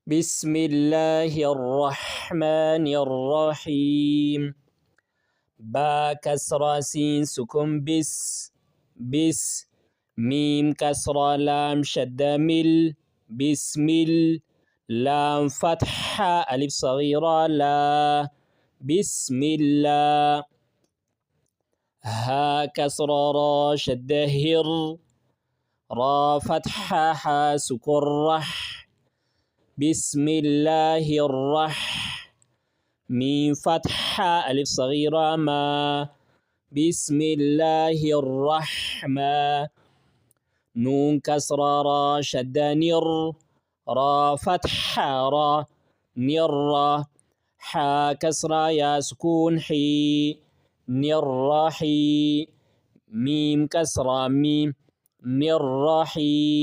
بسم الله الرحمن الرحيم. با كسرة سين سكون بس ميم كسرة لام شدة مل بسمل لام فتحة ألف صغيرة لا بسم الله. ها كسرة را شدة هر را فتحة حا سكون رح بسم الله ميم فتحة ألف صغيرة ما بسم الله الرحمن. نون كسرة را شدة نر را فتحة را نر حا كسرة يا سكون حي نرحي ميم كسرة ميم نرحيم.